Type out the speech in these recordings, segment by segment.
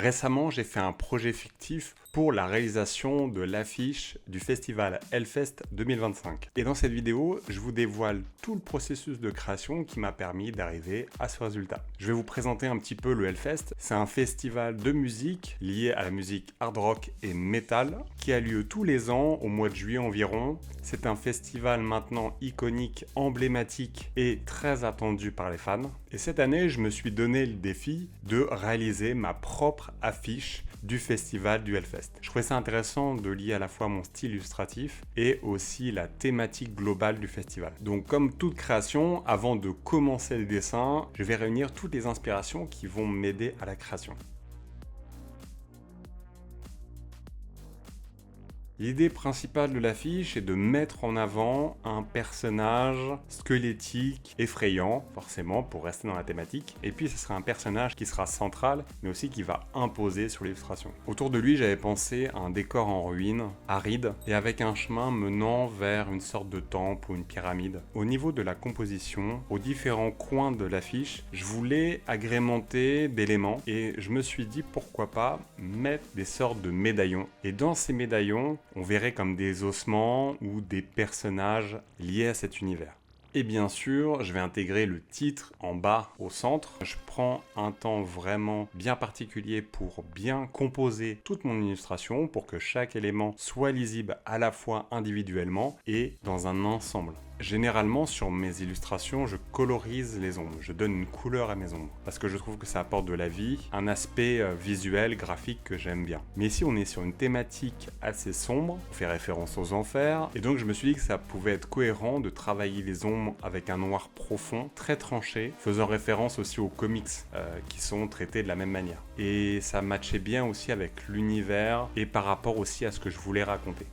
Récemment, j'ai fait un projet fictif pour la réalisation de l'affiche du festival Hellfest 2025. Et dans cette vidéo, je vous dévoile tout le processus de création qui m'a permis d'arriver à ce résultat. Je vais vous présenter un petit peu le Hellfest. C'est un festival de musique lié à la musique hard rock et metal qui a lieu tous les ans au mois de juillet environ. C'est un festival maintenant iconique, emblématique et très attendu par les fans. Et cette année, je me suis donné le défi de réaliser ma propre affiche du festival du Hellfest. Je trouvais ça intéressant de lier à la fois mon style illustratif et aussi la thématique globale du festival. Donc comme toute création, avant de commencer le dessin, je vais réunir toutes les inspirations qui vont m'aider à la création. L'idée principale de l'affiche est de mettre en avant un personnage squelettique, effrayant, forcément, pour rester dans la thématique. Et puis ce sera un personnage qui sera central, mais aussi qui va imposer sur l'illustration. Autour de lui, j'avais pensé à un décor en ruine, aride, et avec un chemin menant vers une sorte de temple ou une pyramide. Au niveau de la composition, aux différents coins de l'affiche, je voulais agrémenter d'éléments, et je me suis dit pourquoi pas mettre des sortes de médaillons. Et dans ces médaillons, on verrait comme des ossements ou des personnages liés à cet univers. Et bien sûr, je vais intégrer le titre en bas au centre. Je prends un temps vraiment bien particulier pour bien composer toute mon illustration pour que chaque élément soit lisible à la fois individuellement et dans un ensemble. Généralement, sur mes illustrations, je colorise les ombres, je donne une couleur à mes ombres, parce que je trouve que ça apporte de la vie, un aspect visuel, graphique que j'aime bien. Mais ici, on est sur une thématique assez sombre, on fait référence aux enfers, et donc je me suis dit que ça pouvait être cohérent de travailler les ombres avec un noir profond, très tranché, faisant référence aussi aux comics qui sont traités de la même manière. Et ça matchait bien aussi avec l'univers et par rapport aussi à ce que je voulais raconter.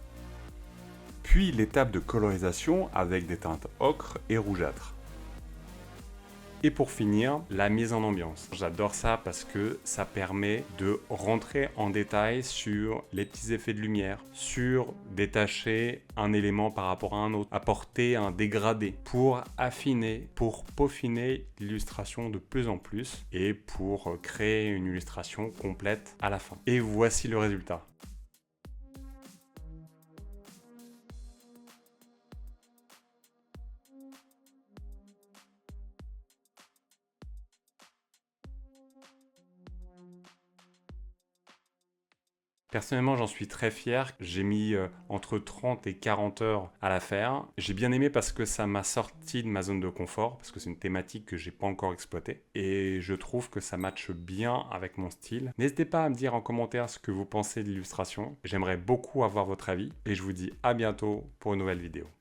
Puis l'étape de colorisation avec des teintes ocre et rougeâtre. Et pour finir, la mise en ambiance. J'adore ça parce que ça permet de rentrer en détail sur les petits effets de lumière, sur détacher un élément par rapport à un autre, apporter un dégradé pour affiner, pour peaufiner l'illustration de plus en plus et pour créer une illustration complète à la fin. Et voici le résultat. Personnellement, j'en suis très fier. J'ai mis entre 30 et 40 heures à la faire. J'ai bien aimé parce que ça m'a sorti de ma zone de confort, parce que c'est une thématique que j'ai pas encore exploitée. Et je trouve que ça matche bien avec mon style. N'hésitez pas à me dire en commentaire ce que vous pensez de l'illustration. J'aimerais beaucoup avoir votre avis. Et je vous dis à bientôt pour une nouvelle vidéo.